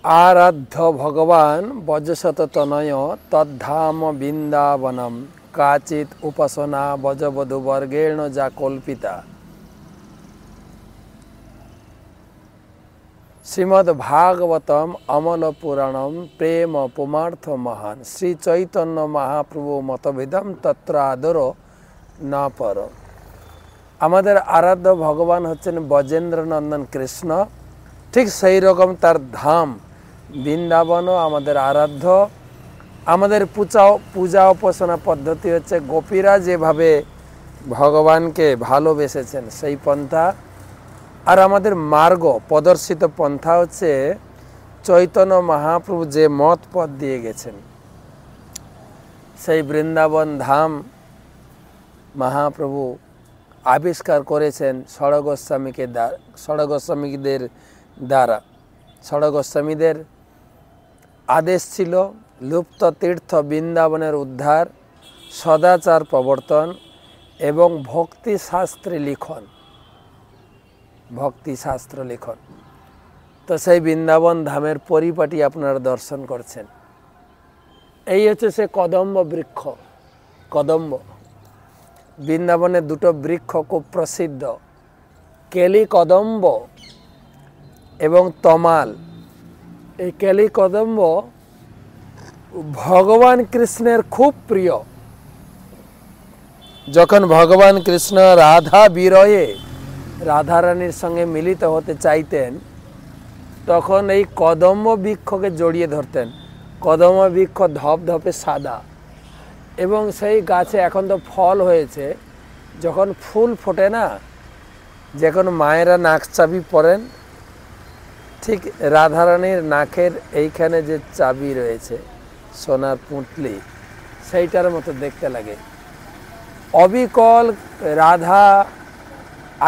आराध्य भगवान बजशत तनय तद्धाम बृंदावनम काचित उपासना बजबधु वर्गेण जा कल्पिता। श्रीमद् भागवतम अमल पुराणम प्रेम पुमार्थ महान श्री चैतन्य महाप्रभु मतभेदम तत्र आदर न पर। आमादेर आराध्य भगवान हच्छेन बजेंद्र नंदन कृष्ण, ठीक सेई रकम तार धाम बृंदावन आमादेर आराध्य। आमादेर पूजा उपासना पद्धति हच्छे गोपीरा जेभावे भगवान के भालोबेसेछेन सेई पंथा। और आमादेर मार्ग प्रदर्शित पंथा हच्छे चैतन्य महाप्रभु जे मत पथ दिए गेछेन सेई बृंदावन धाम महाप्रभु आविष्कार करेছেন ষড় গোস্বামীদের দ্বারা। ষড় গোস্বামীদের आदेश छिल लुप्त तीर्थ बृंदावनेर उद्धार, सदाचार प्रवर्तन एवं भक्ति शास्त्र लिखन। भक्ति शास्त्र लिखन तो सेई बृंदावन धामेर परिपाटी आपनारा दर्शन करछेन। एई हच्छे से कदम्ब वृक्ष। कदम्ब बृंदावने दुटो वृक्ष खूब प्रसिद्ध, केली कदम्ब एवं तमाल। এই কেলি কদম্ব भगवान कृष्णेर खूब प्रिय। যখন भगवान कृष्ण राधा বিরহে राधा रानीर संगे मिलित होते चाইতেন তখন এই কদম্ব বৃক্ষকে জড়িয়ে ধরতেন। কদম্ব বৃক্ষ ধপধপে সাদা এবং সেই গাছে এখন তো ফল হয়েছে, যখন ফুল ফোটে না, যখন মায়েরা নাক চাবি পরেন, ঠিক রাধা রানীর নাকের এইখানে যে চাবি রয়েছে সোনার পুঁটলি, সেইটার মতো দেখতে লাগে। অবিকল রাধা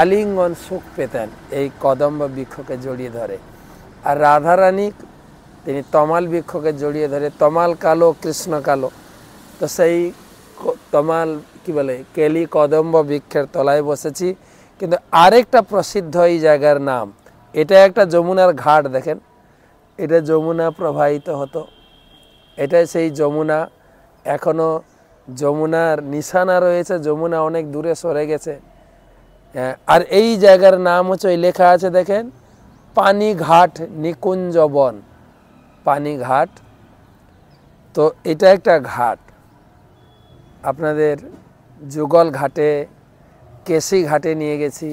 আলিঙ্গন সুখ পেতেন এই কদম্ব বৃক্ষকে জড়িয়ে ধরে। আর রাধা রানী তিনি তমাল বৃক্ষকে জড়িয়ে ধরে। তমাল কালো, কৃষ্ণ কালো, তো সেই তমাল কি বলে কেলি কদম্ব বৃক্ষের তলায় বসেছি। কিন্তু আরেকটা প্রসিদ্ধ এই জায়গার নাম, এটা একটা যমুনার ঘাট, দেখেন এটা যমুনা প্রবাহিত হতো, এটাই সেই যমুনা। এখনো যমুনার নিশানা রয়েছে, যমুনা অনেক দূরে সরে গেছে। আর এই জায়গার নাম হচ্ছে, ওই লেখা আছে দেখেন, পানিঘাট নিকুঞ্জ বন। পানিঘাট, তো এটা একটা ঘাট। আপনাদের যুগল ঘাটে, কেশি ঘাটে নিয়ে গেছি,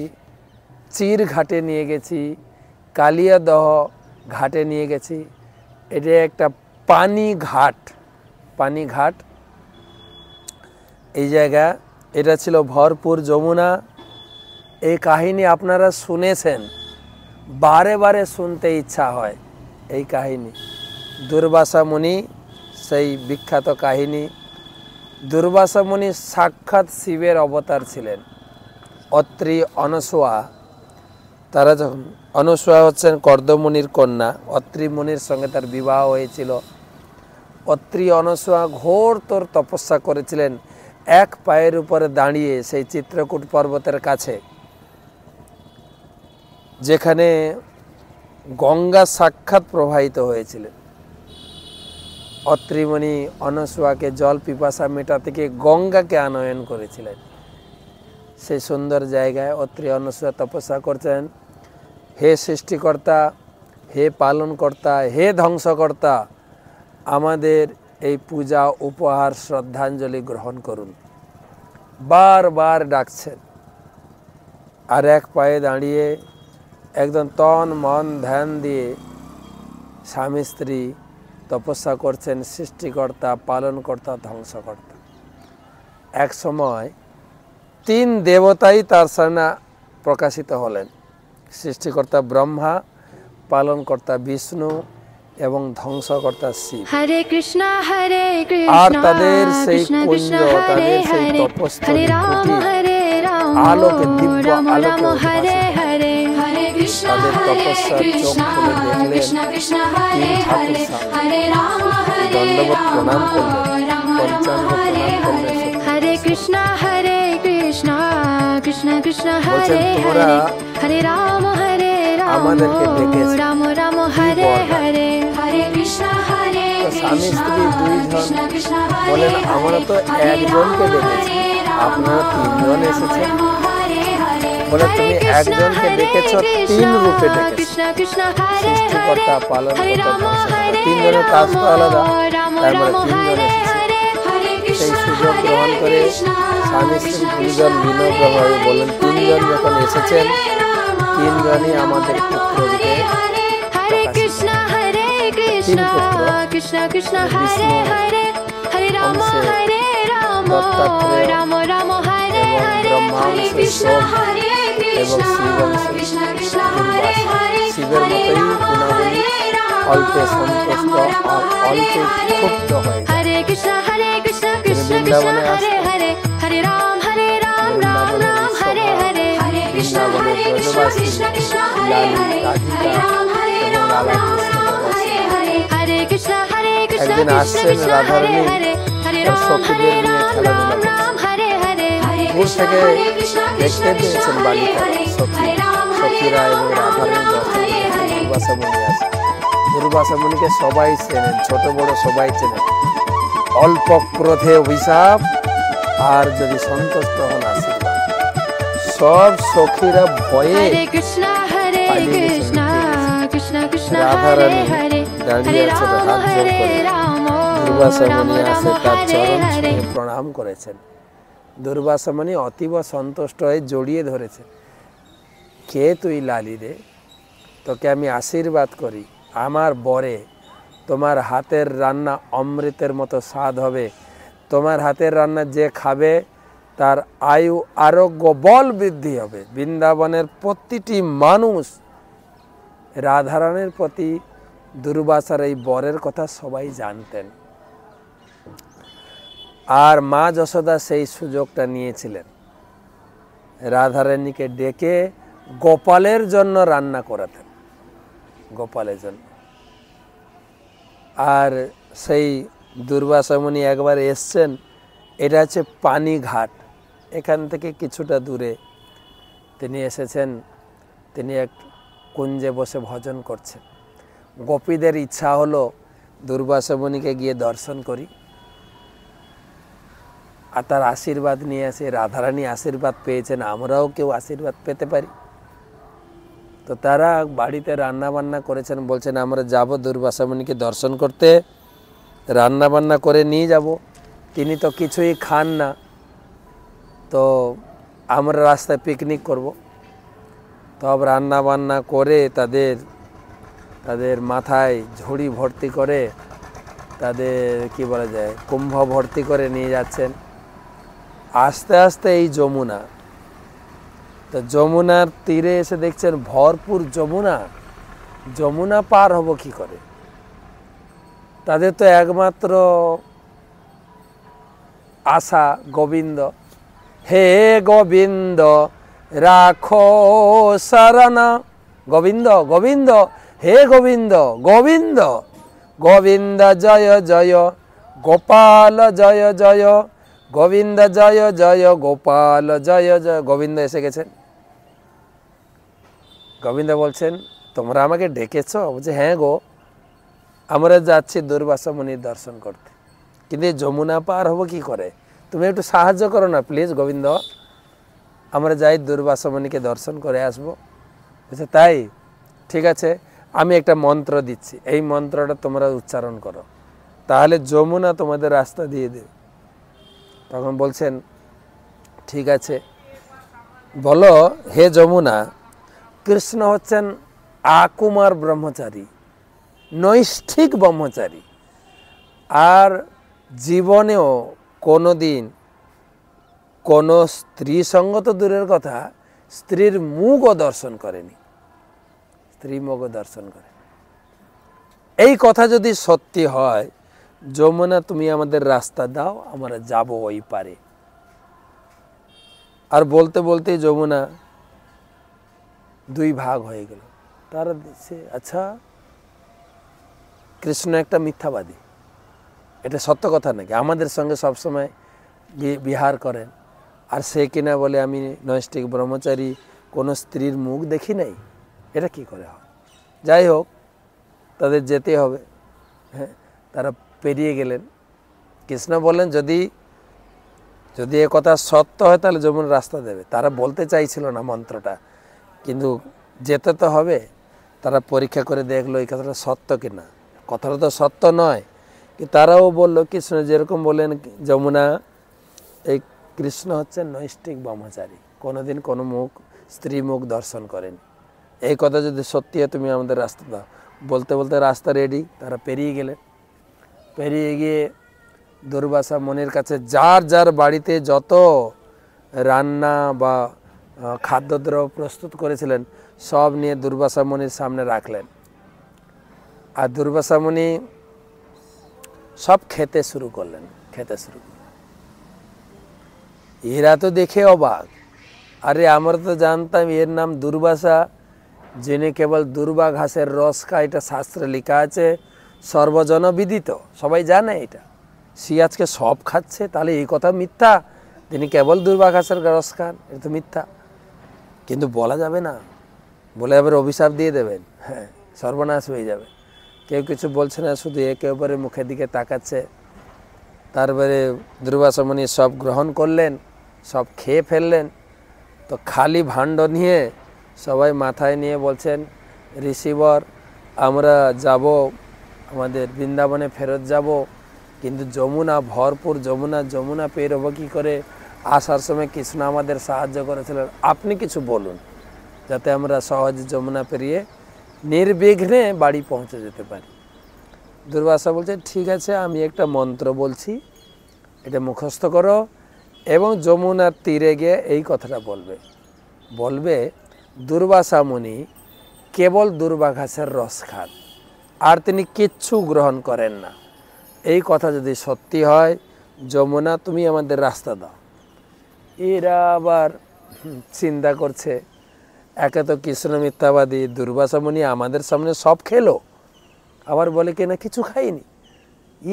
চির ঘাটে নিয়ে গেছি, কালিয়াদহ ঘাটে নিয়ে গেছি। এটা একটা পানি ঘাট। পানি ঘাট এই জায়গা, এটা ছিল ভরপুর যমুনা। এই কাহিনী আপনারা শুনেছেন, বারে বারে শুনতে ইচ্ছা হয় এই কাহিনী। দুর্বাসা মুনি, সেই বিখ্যাত কাহিনী। দুর্বাসা মুনি সাক্ষাৎ শিবের অবতার ছিলেন। অত্রি অনসূয়া, তারা যখন, অনসূয়া হচ্ছেন কর্দমুনির কন্যা, অত্রি মুনির সঙ্গে তার বিবাহ হয়েছিল। অত্রি অনসূয়া ঘোরতর তপস্যা করেছিলেন এক পায়ের উপরে দাঁড়িয়ে সেই চিত্রকূট পর্বতের কাছে, যেখানে গঙ্গা সাক্ষাৎ প্রবাহিত হয়েছিলেন। অত্রিমুনি অনসূয়াকে জল পিপাসা মেটাতে গিয়ে গঙ্গাকে আনয়ন করেছিলেন। সেই সুন্দর জায়গায় অত্রি অনসূয়া তপস্যা করছেন। হে সৃষ্টিকর্তা, হে পালনকর্তা, হে ধ্বংসকর্তা, আমাদের এই পূজা উপহার শ্রদ্ধাঞ্জলি গ্রহণ করুন। বারবার ডাকছেন। আর এক পায়ে দাঁড়িয়ে একদম তন মন ধ্যান দিয়ে স্বামী স্ত্রী তপস্যা করছেন সৃষ্টিকর্তা, পালনকর্তা, ধ্বংসকর্তা। এক সময় তিন দেবতাই তার সামনে প্রকাশিত হলেন, সৃষ্টিকর্তা ব্রহ্মা, পালনকর্তা বিষ্ণু এবং ধ্বংসকর্তা শিব। হরে কৃষ্ণ হরে কৃষ্ণ, আর তাদের সেই কুঞ্জ, তাদের সেই তপস্থলী আলোকে, দিব্য আলোকে তাদের তপস্যার চোখ খুলে দেখলেন তিন ঠাকুর সামনে দণ্ডবত প্রণাম করলেন, পঞ্চাঙ্গ প্রণাম করলেন। হরে কৃষ্ণ হরে কৃষ্ণ, কৃষ্ণ কৃষ্ণ হরে হরে, হরে রাম হরে রাম, আমাদেরকে ডেকেছে, রাম রাম हरे हरे हरे कृष्ण हरे স্বামী স্ত্রী দুইজন বলেন আমরা তো একজনকে ডেকেছি, আপনারা তিনজন এসেছেন। বলে তুমি একজনকে ডেকেছ, তিন রূপে ডেকেছ, সৃষ্টিকর্তা পালনকর্তা ধ্বংসকর্তা, তিনজনের কাজ তো আলাদা, তাই আমরা তিনজন এসেছি। সেই সুযোগ গ্রহণ করে স্বামী স্ত্রী দুইজন বিনম্রভাবে বলেন তিনজন যখন এসেছেন, তিনজনই আমাদের পুত্র রূপে তিন পুত্র বিষ্ণু অংশে দত্তাত্রেয় এবং ব্রহ্মাংশে সোম এবং শিব অংশে দুর্বাসা। শিবের মতোই গুণাবলী, অল্পে সন্তুষ্ট আর অল্পে ক্ষুব্ধ হয়ে তিনি বৃন্দাবনে আসতেন। বৃন্দাবনের ব্রজবাসী লালু, রাধিকা এবং রাধা কৃষ্ণ একদিন আসছেন রাধারানী তার সখীদের নিয়ে খেলাধুলা করছেন। দূর থেকে দেখতে পেয়েছেন বালিকারা, সখীরা এবং রাধারানী দর্শন করেছেন। দুর্বাসা মুনি আছে, দুর্বাসা মুনিকে সবাই চেনেন, ছোট বড় সবাই চেনেন। অল্প ক্রোধে অভিশাপ, আর যদি সন্তুষ্ট হন আশীর্বাদ। সব সখীরা ভয়ে পালিয়ে গেছেন। রাধারানী দাঁড়িয়ে আছেন হাত জোর করে। দুর্বাসা মুনি আসে তার চরণ ছুঁয়ে প্রণাম করেছেন। দুর্বাসা মুনি অতীব সন্তুষ্ট হয়ে জড়িয়ে ধরেছে। কে তুই লালি রে, তোকে আমি আশীর্বাদ করি, আমার বরে তোমার হাতের রান্না অমৃতের মতো স্বাদ হবে। তোমার হাতের রান্না যে খাবে তার আয়ু আরোগ্য বল বৃদ্ধি হবে। বৃন্দাবনের প্রতিটি মানুষ রাধারানীর প্রতি দুর্বাসার এই বরের কথা সবাই জানতেন। আর মা যশোদা সেই সুযোগটা নিয়েছিলেন, রাধারানীকে ডেকে গোপালের জন্য রান্না করাতেন, গোপালের জন্য। আর সেই দুর্বাসা মুনি একবার এসছেন, এটা হচ্ছে পানিঘাট, এখান থেকে কিছুটা দূরে তিনি এসেছেন। তিনি এক কুঞ্জে বসে ভজন করছেন। গোপীদের ইচ্ছা হলো দুর্বাসা মুনিকে গিয়ে দর্শন করি আর তার আশীর্বাদ নিয়ে আসে। রাধারানী আশীর্বাদ পেয়েছেন, আমরাও কেউ আশীর্বাদ পেতে পারি। তো তারা বাড়িতে রান্না বান্না করেছেন, বলছেন আমরা যাব দুর্বাসা মুনিকে দর্শন করতে, রান্না বান্না করে নিয়ে যাব। তিনি তো কিছুই খান না, তো আমরা রাস্তায় পিকনিক করব। তব রান্না বান্না করে তাদের মাথায় ঝুড়ি ভর্তি করে, তাদের কি বলা যায় কুম্ভ ভর্তি করে নিয়ে যাচ্ছেন। আস্তে আস্তে এই যমুনা, তো যমুনার তীরে এসে দেখছেন ভরপুর যমুনা পার হব কি করে। তাদের তো একমাত্র আশা গোবিন্দ। হে গোবিন্দ রাখো শরণ, গোবিন্দ গোবিন্দ, হে গোবিন্দ গোবিন্দ, গোবিন্দ জয় জয় গোপাল জয় জয়, গোবিন্দ জয় জয় গোপাল জয় জয়। গোবিন্দ এসে গেছেন। গোবিন্দ বলছেন তোমরা আমাকে ডেকেছ? বলছে হ্যাঁ গো, আমরা যাচ্ছি দুর্বাসা মুনির দর্শন করতে, কিন্তু যমুনা পার হবো কি করে, তুমি একটু সাহায্য করো না প্লিজ গোবিন্দ, আমরা যাই দুর্বাসা মুনিকে দর্শন করে আসবো। বলছে তাই, ঠিক আছে, আমি একটা মন্ত্র দিচ্ছি, এই মন্ত্রটা তোমরা উচ্চারণ করো, তাহলে যমুনা তোমাদের রাস্তা দিয়ে দেবে। তখন বলছেন ঠিক আছে, বলো হে যমুনা, কৃষ্ণ হচ্ছেন আকুমার ব্রহ্মচারী, নৈষ্ঠিক ব্রহ্মচারী, আর জীবনেও কোনো দিন কোনো স্ত্রী সঙ্গ তো দূরের কথা, স্ত্রীর মুখও দর্শন করেনি, স্ত্রী মুখও দর্শন করে। এই কথা যদি সত্যি হয়, যমুনা তুমি আমাদের রাস্তা দাও, আমরা যাব ওই পারে। আর বলতে বলতে যমুনা দুই ভাগ হয়ে গেল। তারা দেখছে আচ্ছা কৃষ্ণ একটা মিথ্যাবাদী, এটা সত্য কথা নাকি, আমাদের সঙ্গে সবসময় বিহার করেন, আর সে কিনা বলে আমি নৈষ্ঠিক ব্রহ্মচারী, কোনো স্ত্রীর মুখ দেখি নাই, এটা কি করে হয়। যাই হোক, তাদের যেতে হবে। হ্যাঁ, তারা পেরিয়ে গেলেন। কৃষ্ণ বললেন যদি যদি এ কথা সত্য হয় তাহলে যমুনা রাস্তা দেবে। তারা বলতে চাইছিল না মন্ত্রটা, কিন্তু যেতে তো হবে। তারা পরীক্ষা করে দেখলো এই কথাটা সত্য কিনা। কথাটা তো সত্য নয়, কিন্তু তারাও বললো কৃষ্ণ যেরকম বললেন যমুনা, এই কৃষ্ণ হচ্ছেন নৈষ্ঠিক ব্রহ্মচারী, কোনোদিন কোনো স্ত্রী মুখ দর্শন করেন। এই কথা যদি সত্যি হয় তুমি আমাদের রাস্তা দাও। বলতে বলতে রাস্তা রেডি, তারা পেরিয়ে গেলেন। পেরিয়ে গিয়ে দুর্বাসা মুনির কাছে যার যার বাড়িতে যত রান্না বা খাদ্যদ্রব্য প্রস্তুত করেছিলেন সব নিয়ে দুর্বাসা মুনির সামনে রাখলেন। আর দুর্বাসা মুনি সব খেতে শুরু করলেন। এরা তো দেখে অবাক, আরে আমরা তো জানতাম এর নাম দুর্বাসা, যিনি কেবল দুর্বা ঘাসের রস খায়, এটা শাস্ত্রে লেখা আছে, সর্বজনবিদিত, সবাই জানে এটা। সে আজকে সব খাচ্ছে, তাহলে এই কথা মিথ্যা, তিনি কেবল দুর্বা ঘাসের রস খান, এটা তো মিথ্যা। কিন্তু বলা যাবে না, বলে আবার অভিশাপ দিয়ে দেবেন, হ্যাঁ সর্বনাশ হয়ে যাবে। কেউ কিছু বলছে না, শুধু একে অপরের মুখের দিকে তাকাচ্ছে। তারপরে দুর্বাসা মুনি সব গ্রহণ করলেন, সব খেয়ে ফেললেন। তো খালি ভাণ্ড নিয়ে সবাই মাথায় নিয়ে বলছেন, ঋষিবর আমরা যাব, আমাদের বৃন্দাবনে ফেরত যাব, কিন্তু যমুনা ভরপুর, যমুনা পেরোবো কী করে? আসার সময় কৃষ্ণ আমাদের সাহায্য করেছিলেন, আপনি কিছু বলুন যাতে আমরা সহজে যমুনা পেরিয়ে নির্বিঘ্নে বাড়ি পৌঁছে যেতে পারি। দুর্বাসা বলছে ঠিক আছে, আমি একটা মন্ত্র বলছি, এটা মুখস্থ করো এবং যমুনার তীরে গিয়ে এই কথাটা বলবে দুর্বাসা মুনি কেবল দুর্বা ঘাসের রস খান, আর তিনি কিচ্ছু গ্রহণ করেন না। এই কথা যদি সত্যি হয়, যমুনা তুমি আমাদের রাস্তা দাও। এরা আবার চিন্তা করছে, একে তো কৃষ্ণ মিথ্যাবাদী, দুর্বাসা মুনি আমাদের সামনে সব খেলো, আবার বলে কিনা কিছু খাইনি।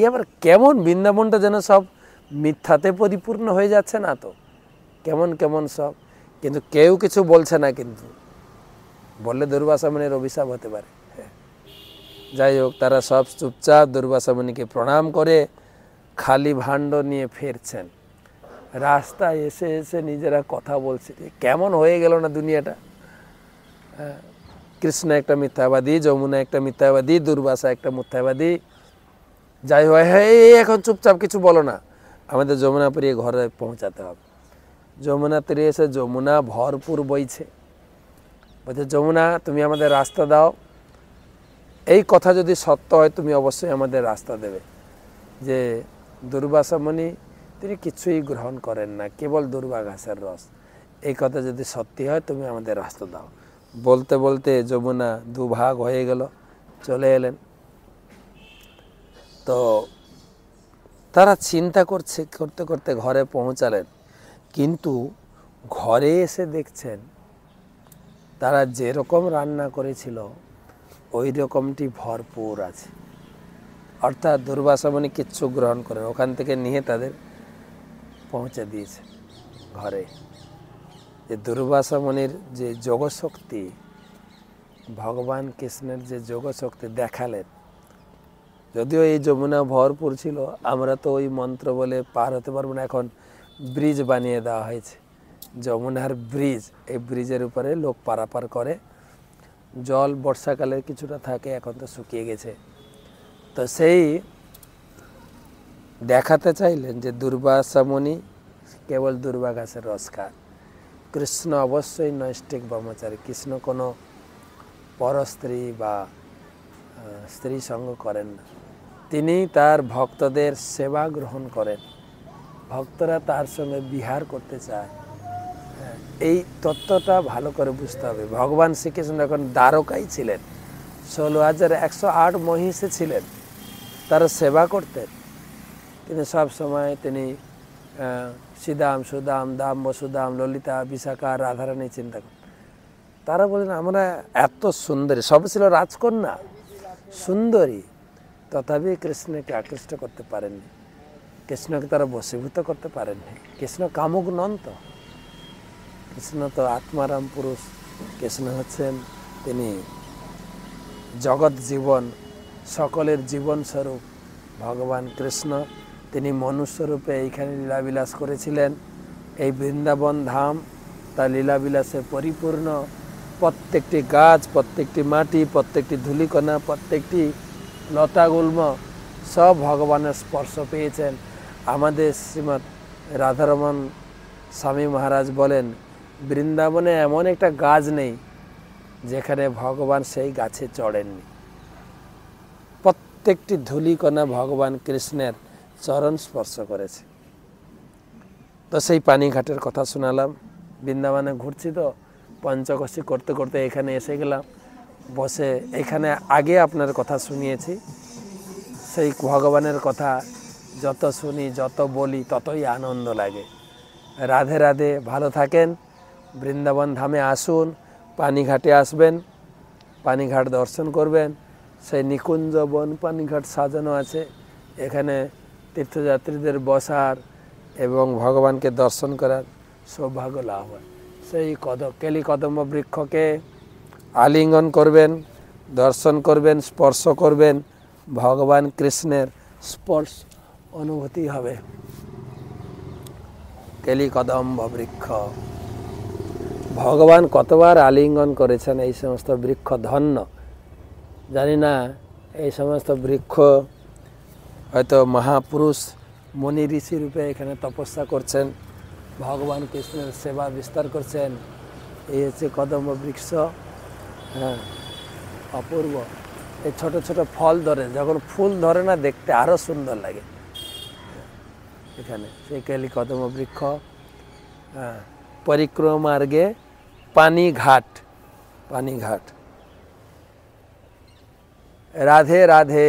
আবার কেমন বৃন্দাবনটা যেন সব মিথ্যাতে পরিপূর্ণ হয়ে যাচ্ছে না, তো কেমন কেমন সব। কিন্তু কেউ কিছু বলছে না, কিন্তু বললে দুর্বাসা মুনির অভিশাপ হতে পারে। যাই হোক, তারা সব চুপচাপ দুর্বাসা মুনিকে প্রণাম করে খালি ভাণ্ড নিয়ে ফিরছেন। রাস্তায় এসে এসে নিজেরা কথা বলছে, কেমন হয়ে গেল না দুনিয়াটা। কৃষ্ণ একটা মিথ্যাবাদী, যমুনা একটা মিথ্যাবাদী, দুর্বাসা একটা মিথ্যাবাদী। যাই হোক, হ্যাঁ এখন চুপচাপ কিছু বলো না, আমাদের যমুনা পেরিয়ে ঘরে পৌঁছাতে হবে। যমুনা তীরে এসে যমুনা ভরপুর বইছে। বলছে যমুনা তুমি আমাদের রাস্তা দাও, এই কথা যদি সত্য হয় তুমি অবশ্যই আমাদের রাস্তা দেবে। যে দুর্বাসা মুনি তিনি কিছুই গ্রহণ করেন না, কেবল দুর্বা ঘাসের রস, এই কথা যদি সত্যি হয় তুমি আমাদের রাস্তা দাও। বলতে বলতে যমুনা দুভাগ হয়ে গেল, চলে এলেন। তো তারা চিন্তা করতে করতে ঘরে পৌঁছালেন, কিন্তু ঘরে এসে দেখছেন তারা যেরকম রান্না করেছিল ওই রকমটি ভরপুর আছে। অর্থাৎ দুর্বাসা মুনি কিচ্ছু গ্রহণ করেন, ওখান থেকে নিয়ে তাদের পৌঁছে দিয়েছে ঘরে। যে দুর্বাসা মুনির যে যোগশক্তি, ভগবান কৃষ্ণের যে যোগশক্তি দেখালেন, যদিও এই যমুনা ভরপুর ছিল, আমরা তো ওই মন্ত্র বলে পার হতে পারবো না। এখন ব্রিজ বানিয়ে দেওয়া হয়েছে, যমুনার ব্রিজ, এই ব্রিজের উপরে লোক পারাপার করে। জল বর্ষাকালে কিছুটা থাকে, এখন তো শুকিয়ে গেছে। তো সেই দেখাতে চাইলেন যে দুর্বাসা মুনি কেবল দুর্বা ঘাসের রস খান, কৃষ্ণ অবশ্যই নৈষ্ঠিক ব্রহ্মচারী, কৃষ্ণ কোনো পরস্ত্রী বা স্ত্রী সঙ্গ করেন না, তিনি তার ভক্তদের সেবা গ্রহণ করেন, ভক্তরা তার সঙ্গে বিহার করতে চায়। এই তত্ত্বটা ভালো করে বুঝতে হবে। ভগবান শ্রীকৃষ্ণ যখন দ্বারকায় ছিলেন, 16,108 মহিষী ছিলেন, তারা সেবা করতেন, কিন্তু সব সময় তিনি শ্রীদাম, সুদাম, দাম, বসুদাম, ললিতা, বিশাখা, রাধারানী চিন্তা করতেন। তারা বলেন আমরা এত সুন্দরী, সব ছিল রাজকন্যা, সুন্দরী, তথাপি কৃষ্ণকে আকৃষ্ট করতে পারেননি, কৃষ্ণকে তারা বশীভূত করতে পারেননি। কৃষ্ণ কামুক নন তো, কৃষ্ণ তো আত্মারাম পুরুষ, কৃষ্ণ হচ্ছেন তিনি জগৎ জীবন, সকলের জীবন স্বরূপ ভগবান কৃষ্ণ তিনি মনুষ্যরূপে এইখানে লীলাবিলাস করেছিলেন। এই বৃন্দাবন ধাম তা লীলাবিলাসে পরিপূর্ণ। প্রত্যেকটি গাছ, প্রত্যেকটি মাটি, প্রত্যেকটি ধূলিকণা, প্রত্যেকটি লতাগুল্ম সব ভগবানের স্পর্শ পেয়েছেন। আমাদের শ্রীমৎ রাধারমণ স্বামী মহারাজ বলেন, বৃন্দাবনে এমন একটা গাছ নেই যেখানে ভগবান সেই গাছে চড়েননি। প্রত্যেকটি ধূলিকণা ভগবান কৃষ্ণের চরণ স্পর্শ করেছে। তো সেই পানিঘাটের কথা শোনালাম। বৃন্দাবনে ঘুরছি তো পঞ্চকোশী করতে করতে এখানে এসে গেলাম, বসে এখানে আগে আপনার কথা শুনিয়েছি। সেই ভগবানের কথা যত শুনি, যত বলি, ততই আনন্দ লাগে। রাধে রাধে, ভালো থাকেন। বৃন্দাবন ধামে আসুন, পানিঘাটে আসবেন, পানিঘাট দর্শন করবেন। সেই নিকুঞ্জ বন পানিঘাট সাজানো আছে, এখানে তীর্থযাত্রীদের বসার এবং ভগবানকে দর্শন করার সৌভাগ্য লাভ হয়। সেই কেলি কদম্ব বৃক্ষকে আলিঙ্গন করবেন, দর্শন করবেন, স্পর্শ করবেন, ভগবান কৃষ্ণের স্পর্শ অনুভূতি হবে। কেলি কদম্ব বৃক্ষ ভগবান কতবার আলিঙ্গন করেছেন এই সমস্ত বৃক্ষ, ধন্য। জানি না এই সমস্ত বৃক্ষ হয়তো মহাপুরুষ মুনি ঋষি রূপে এখানে তপস্যা করছেন, ভগবান কৃষ্ণের সেবা বিস্তার করছেন। এই হচ্ছে কদম্ব বৃক্ষ। হ্যাঁ, অপূর্ব। এই ছোট ছোট ফল ধরে, যখন ফুল ধরে না দেখতে আরও সুন্দর লাগে। এখানে সেই কেলি কদম্ব বৃক্ষ। হ্যাঁ, পরিক্রমা মার্গে পানিঘাট। রাধে রাধে।